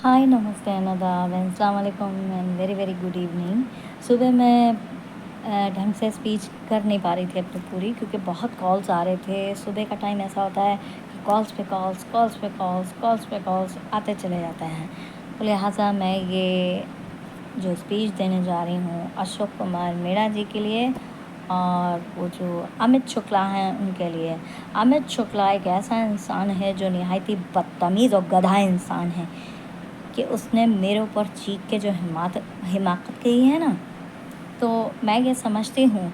हाय, नमस्ते, आदाब, अस्सलाम वालेकुम and very very good evening. सुबह मैं ढंग से स्पीच कर नहीं पा रही थी अपनी पूरी, क्योंकि बहुत कॉल्स आ रहे थे। सुबह का टाइम ऐसा होता है कि कॉल्स पे कॉल्स, कॉल्स पे कॉल्स, कॉल्स पे कॉल्स आते चले जाते हैं। तो लिहाजा मैं ये जो स्पीच देने जा रही हूँ अशोक कुमार मीणा जी के लिए और वो जो अमित शुक्ला हैं उनके लिए। अमित शुक्ला एक ऐसा इंसान है जो निहायत ही बदतमीज़ और गधा इंसान है कि उसने मेरे ऊपर चीख के जो हिमाकत की है ना, तो मैं ये समझती हूँ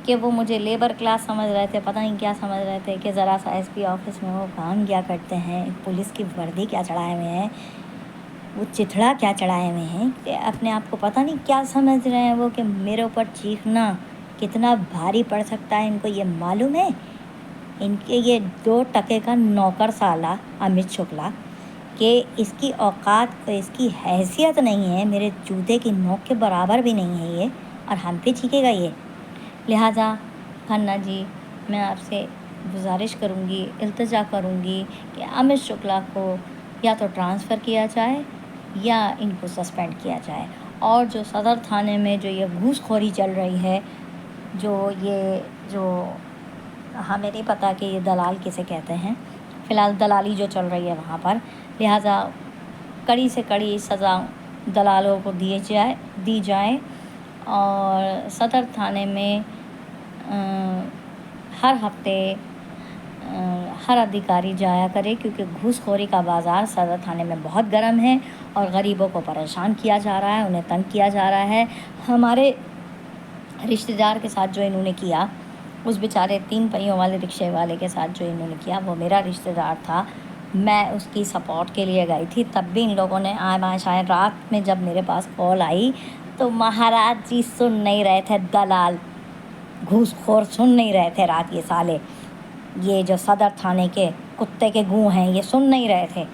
कि वो मुझे लेबर क्लास समझ रहे थे, पता नहीं क्या समझ रहे थे कि ज़रा सा एसपी ऑफिस में वो काम क्या करते हैं, पुलिस की वर्दी क्या चढ़ाए हुए हैं, वो चिथड़ा क्या चढ़ाए हुए हैं, कि अपने आप को पता नहीं क्या समझ रहे हैं वो, कि मेरे ऊपर चीखना कितना भारी पड़ सकता है इनको ये मालूम है। इनके ये 2 टके का नौकर साला अमित शुक्ला कि इसकी औकात और इसकी हैसियत नहीं है, मेरे जूते की नोक के बराबर भी नहीं है ये, और हम पे चीखेगा ये। लिहाजा खन्ना जी, मैं आपसे गुजारिश करूँगी, इल्तिजा करूँगी कि अमित शुक्ला को या तो ट्रांसफ़र किया जाए या इनको सस्पेंड किया जाए। और जो सदर थाने में जो ये घूसखोरी चल रही है, जो हमें नहीं पता कि ये दलाल किसे कहते हैं, फ़िलहाल दलाली जो चल रही है वहाँ पर, लिहाजा कड़ी से कड़ी सज़ा दलालों को दी जाए और सदर थाने में हर हफ्ते हर अधिकारी जाया करे, क्योंकि घूसखोरी का बाज़ार सदर थाने में बहुत गर्म है और गरीबों को परेशान किया जा रहा है, उन्हें तंग किया जा रहा है। हमारे रिश्तेदार के साथ जो इन्होंने किया, उस बेचारे 3 पहियों वाले रिक्शे वाले के साथ जो इन्होंने किया, वो मेरा रिश्तेदार था। मैं उसकी सपोर्ट के लिए गई थी, तब भी इन लोगों ने शायद रात में जब मेरे पास कॉल आई तो महाराज जी सुन नहीं रहे थे, दलाल घूसखोर सुन नहीं रहे थे रात, ये साले, ये जो सदर थाने के कुत्ते के गूँ हैं, ये सुन नहीं रहे थे।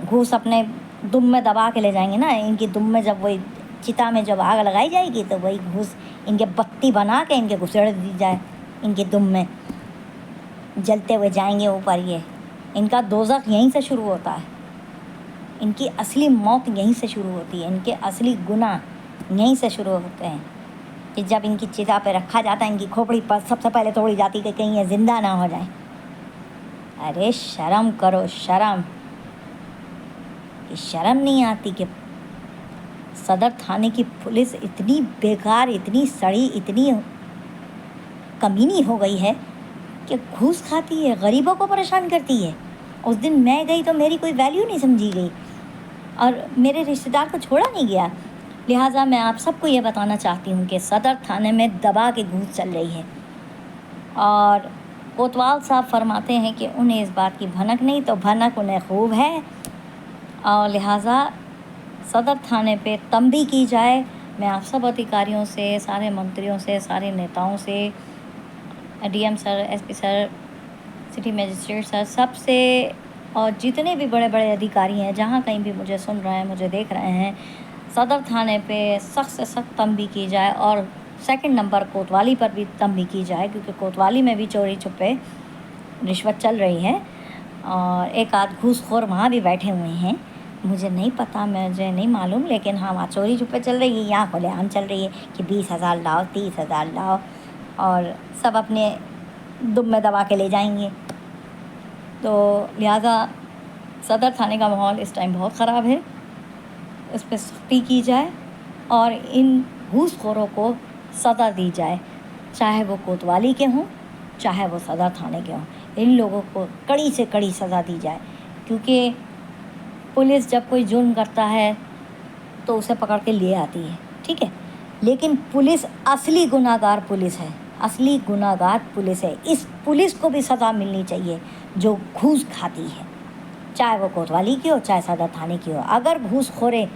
घूस अपने दुम में दबा के ले जाएंगे ना, इनकी दुम में जब वही चिता में जब आग लगाई जाएगी तो वही घूस इनके बत्ती बना के इनके घुसेड़ दी जाए, इनके दुम में जलते हुए जाएंगे ऊपर। ये इनका दोज़ख यहीं से शुरू होता है, इनकी असली मौत यहीं से शुरू होती है, इनके असली गुनाह यहीं से शुरू होते हैं कि जब इनकी चिता पे रखा जाता है, इनकी खोपड़ी पर सबसे पहले तोड़ी जाती कि कहीं ये ज़िंदा ना हो जाए। अरे शर्म करो, शर्म, कि शर्म नहीं आती कि सदर थाने की पुलिस इतनी बेकार, इतनी सड़ी, इतनी कमीनी हो गई है कि घूस खाती है, गरीबों को परेशान करती है। उस दिन मैं गई तो मेरी कोई वैल्यू नहीं समझी गई और मेरे रिश्तेदार को छोड़ा नहीं गया। लिहाजा मैं आप सबको ये बताना चाहती हूँ कि सदर थाने में दबा के घूस चल रही है और कोतवाल साहब फरमाते हैं कि उन्हें इस बात की भनक नहीं, तो भनक उन्हें खूब है। और लिहाजा सदर थाने पे तंबी की जाए। मैं आप सब अधिकारियों से, सारे मंत्रियों से, सारे नेताओं से, DM sir, SP sir, city magistrate sir, सबसे, और जितने भी बड़े बड़े अधिकारी हैं, जहाँ कहीं भी मुझे सुन रहे हैं, मुझे देख रहे हैं, सदर थाने पे सख्त से सख्त तंबी की जाए और सेकंड नंबर कोतवाली पर भी तंबी की जाए, क्योंकि कोतवाली में भी चोरी छुपे रिश्वत चल रही है और एक आध घूसखोर वहाँ भी बैठे हुए हैं। मुझे नहीं पता, मुझे नहीं मालूम, लेकिन हाँ, वहाँ चोरी छुपे चल रही है, यहाँ खुलेआम चल रही है कि 20,000 लाओ, 30,000 लाओ और सब अपने दुम में दबा के ले जाएंगे। तो लिहाजा सदर थाने का माहौल इस टाइम बहुत ख़राब है, इस पर सख्ती की जाए और इन घूसखोरों को सज़ा दी जाए, चाहे वो कोतवाली के हों, चाहे वो सदर थाने के हों। इन लोगों को कड़ी से कड़ी सज़ा दी जाए, क्योंकि पुलिस जब कोई जुर्म करता है तो उसे पकड़ के ले आती है, ठीक है, लेकिन पुलिस असली गुनाहगार पुलिस है, असली गुनाहगार पुलिस है। इस पुलिस को भी सज़ा मिलनी चाहिए जो घूस खाती है, चाहे वो कोतवाली की हो, चाहे सदर थाने की हो। अगर घूसखोरे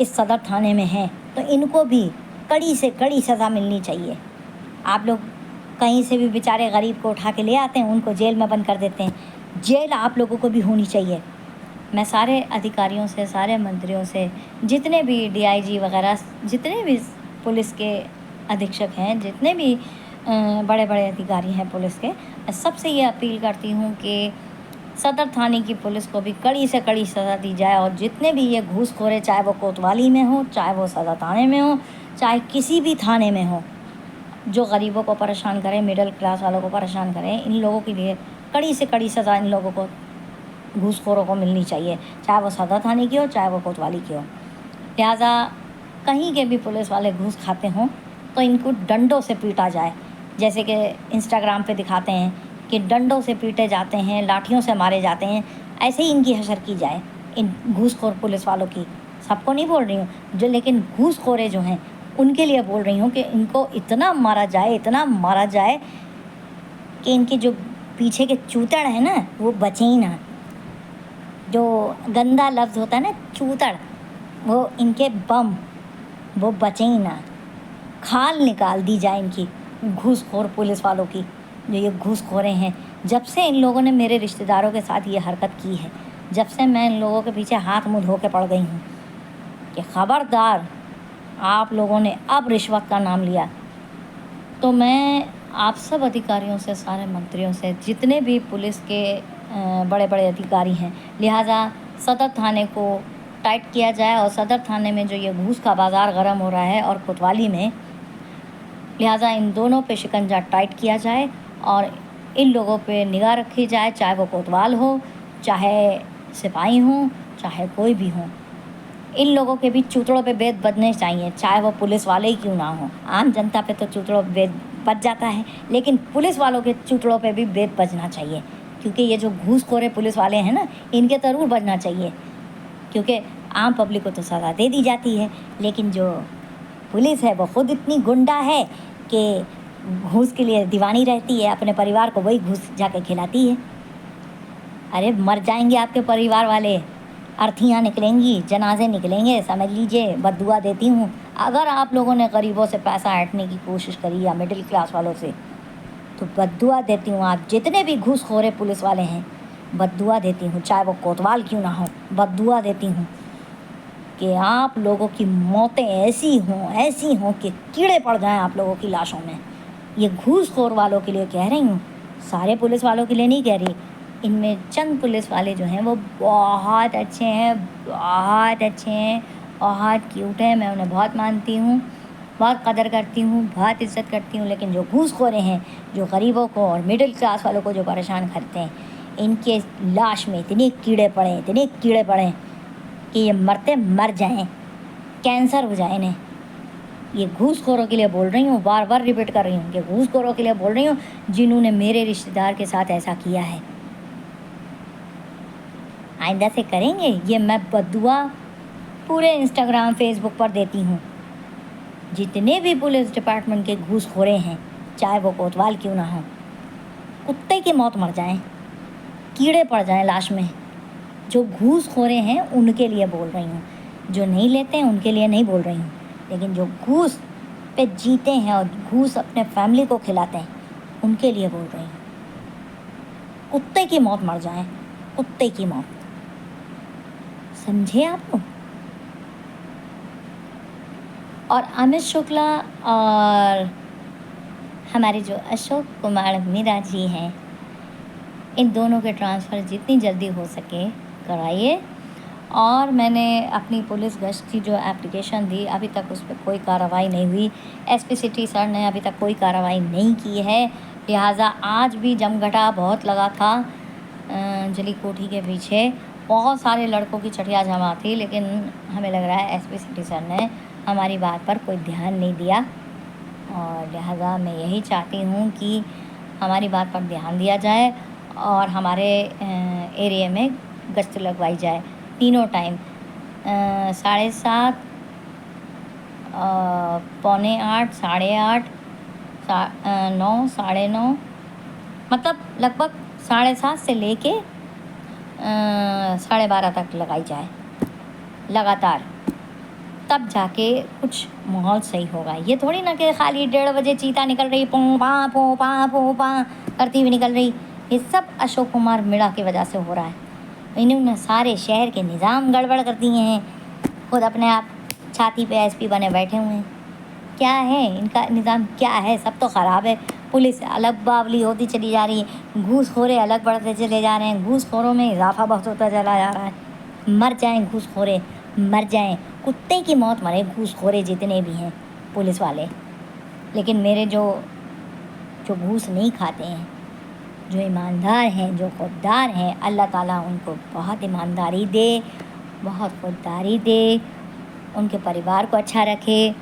इस सदर थाने में हैं तो इनको भी कड़ी से कड़ी सज़ा मिलनी चाहिए। आप लोग कहीं से भी बेचारे गरीब को उठा के ले आते हैं, उनको जेल में बंद कर देते हैं। जेल आप लोगों को भी होनी चाहिए। मैं सारे अधिकारियों से, सारे मंत्रियों से, जितने भी डीआईजी वगैरह, जितने भी पुलिस के अधीक्षक हैं, जितने भी बड़े बड़े अधिकारी हैं पुलिस के, मैं सबसे ये अपील करती हूँ कि सदर थाने की पुलिस को भी कड़ी से कड़ी सज़ा दी जाए और जितने भी ये घूसखोरे, चाहे वो कोतवाली में हो, चाहे वो सदर थाने में हो, चाहे किसी भी थाने में हो, जो गरीबों को परेशान करें, मिडिल क्लास वालों को परेशान करें, इन लोगों के लिए कड़ी से कड़ी सज़ा इन लोगों को, घूसखोरों को मिलनी चाहिए, चाहे वो सदर थाने की हो, चाहे वो कोतवाली की हो। लिहाजा कहीं के भी पुलिस वाले घूस खाते हों तो इनको डंडों से पीटा जाए, जैसे कि इंस्टाग्राम पे दिखाते हैं कि डंडों से पीटे जाते हैं, लाठियों से मारे जाते हैं, ऐसे ही इनकी हशर की जाए, इन घूसखोर पुलिस वालों की। सबको नहीं बोल रही हूँ, जो लेकिन घूसखोरे जो हैं उनके लिए बोल रही हूँ कि इनको इतना मारा जाए, इतना मारा जाए कि इनके जो पीछे के चूतड़ हैं ना वो बचे ही ना। जो गंदा लफ्ज़ होता है ना चूतड़, वो इनके बम वो बचे ही ना। खाल निकाल दी जाए इनकी, घूसखोर पुलिस वालों की, जो ये घूसखोरे हैं। जब से इन लोगों ने मेरे रिश्तेदारों के साथ ये हरकत की है, जब से मैं इन लोगों के पीछे हाथ मुँह धो के पड़ गई हूँ कि ख़बरदार, आप लोगों ने अब रिश्वत का नाम लिया तो मैं आप सब अधिकारियों से, सारे मंत्रियों से, जितने भी पुलिस के बड़े बड़े अधिकारी हैं, लिहाजा सदर थाने को टाइट किया जाए और सदर थाने में जो ये घूस का बाज़ार गर्म हो रहा है और कोतवाली में, लिहाजा इन दोनों पे शिकंजा टाइट किया जाए और इन लोगों पे निगाह रखी जाए, चाहे वो कोतवाल हो, चाहे सिपाही हों, चाहे कोई भी हो। इन लोगों के भी चूतड़ों पे बेत बजने चाहिए, चाहे वो पुलिस वाले ही क्यों ना हो। आम जनता पे तो चूतड़ों पे बेत बज जाता है, लेकिन पुलिस वालों के चूतड़ों पे भी बेत बजना चाहिए, क्योंकि ये जो घूसखोरे पुलिस वाले हैं ना, इनके ज़रूर बजना चाहिए, क्योंकि आम पब्लिक को तो सज़ा दे दी जाती है, लेकिन जो पुलिस है वो ख़ुद इतनी गुंडा है कि घूस के लिए दीवानी रहती है, अपने परिवार को वही घूस जाके खिलाती है। अरे मर जाएंगे आपके परिवार वाले, अर्थियाँ निकलेंगी, जनाजे निकलेंगे, समझ लीजिए। बद्दुआ देती हूँ, अगर आप लोगों ने गरीबों से पैसा ऐंठने की कोशिश करी या मिडिल क्लास वालों से, तो बद्दुआ देती हूँ। आप जितने भी घूसखोरे पुलिस वाले हैं, बद्दुआ देती हूँ, चाहे वो कोतवाल क्यों ना हो, बद्दुआ देती हूँ कि आप लोगों की मौतें ऐसी हों कि कीड़े पड़ जाएं आप लोगों की लाशों में। ये घूसखोर वालों के लिए कह रही हूँ, सारे पुलिस वालों के लिए नहीं कह रही। इनमें चंद पुलिस वाले जो हैं वो बहुत अच्छे हैं, बहुत अच्छे हैं, बहुत क्यूट हैं, मैं उन्हें बहुत मानती हूँ, बहुत कदर करती हूँ, बहुत इज़्ज़त करती हूँ। लेकिन जो घूसखोरे हैं, जो गरीबों को और मिडिल क्लास वालों को जो परेशान करते हैं, इनके लाश में इतने कीड़े पड़े कि ये मरते मर जाएं, कैंसर हो जाए इन्हें। ये घूसखोरों के लिए बोल रही हूँ, बार बार रिपीट कर रही हूँ कि घूसखोरों के लिए बोल रही हूँ, जिन्होंने मेरे रिश्तेदार के साथ ऐसा किया है। आइंदा से करेंगे ये, मैं बद्दुआ पूरे इंस्टाग्राम फेसबुक पर देती हूँ। जितने भी पुलिस डिपार्टमेंट के घूसखोरे हैं, चाहे वो कोतवाल क्यों ना हो, कुत्ते की मौत मर जाएं, कीड़े पड़ जाएं लाश में। जो घूसखोरे हैं उनके लिए बोल रही हूँ, जो नहीं लेते हैं उनके लिए नहीं बोल रही हूँ, लेकिन जो घूस पे जीते हैं और घूस अपने फैमिली को खिलाते हैं उनके लिए बोल रही हूँ। कुत्ते की मौत मर जाएं, कुत्ते की मौत, समझे आप लोग। और अमित शुक्ला और हमारे जो अशोक कुमार मीरा जी हैं, इन दोनों के ट्रांसफ़र जितनी जल्दी हो सके कराइए। और मैंने अपनी पुलिस गश्त की जो एप्लीकेशन दी, अभी तक उस पर कोई कार्रवाई नहीं हुई। एसपी सिटी सर ने अभी तक कोई कार्रवाई नहीं की है, लिहाजा आज भी जमघटा बहुत लगा था जली कोठी के पीछे। बहुत सारे लड़कों की चटिया जमा थी, लेकिन हमें लग रहा है एसपी सिटी सर ने हमारी बात पर कोई ध्यान नहीं दिया, और लिहाजा मैं यही चाहती हूँ कि हमारी बात पर ध्यान दिया जाए और हमारे एरिया में गश्त लगवाई जाए तीनों टाइम, 7:30, 7:45, 8:30, 9, 9:30, मतलब लगभग 7:30 से लेके 12:30 तक लगाई जाए लगातार, तब जाके कुछ माहौल सही होगा। ये थोड़ी ना कि खाली 1:30 बजे चीता निकल रही, पों पा करती हुई निकल रही। ये सब अशोक कुमार मीणा की वजह से हो रहा है। इन्होंने सारे शहर के निज़ाम गड़बड़ कर दिए हैं, खुद अपने आप छाती पे एसपी बने बैठे हुए हैं। क्या है इनका निज़ाम, क्या है, सब तो ख़राब है। पुलिस अलग बावली होती चली जा रही है, घूसखोरे अलग बढ़ते चले जा रहे हैं, घूसखोरों में इजाफा बहुत होता चला जा रहा है। मर जाएं घूसखोरे, मर जाएं, कुत्ते की मौत मरे घूसखोरे जितने भी हैं पुलिस वाले। लेकिन मेरे जो जो घूस नहीं खाते हैं, जो ईमानदार हैं, जो खुददार हैं, अल्लाह ताला उनको बहुत ईमानदारी दे, बहुत खुददारी दे, उनके परिवार को अच्छा रखे,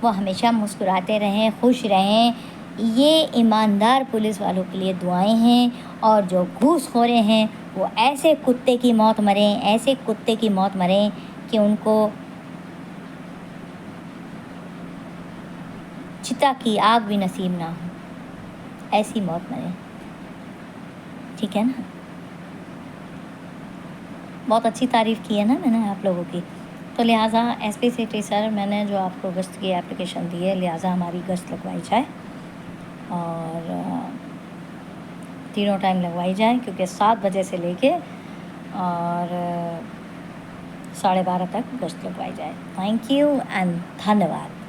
वो हमेशा मुस्कुराते रहें, खुश रहें। ये ईमानदार पुलिस वालों के लिए दुआएं हैं। और जो घूसखोरे हैं वो ऐसे कुत्ते की मौत मरें, ऐसे कुत्ते की मौत मरें कि उनको चिता की आग भी नसीब ना हो, ऐसी मौत मरे। ठीक है ना? बहुत अच्छी तारीफ़ की है ना मैंने आप लोगों की। तो लिहाजा एसपी सिटी सर, मैंने जो आपको गश्त की एप्लीकेशन दी है, लिहाजा हमारी गश्त लगवाई जाए और तीनों टाइम लगवाई जाए, क्योंकि 7 बजे से लेके और 12:30 तक गश्त लगवाई जाए। थैंक यू एंड धन्यवाद।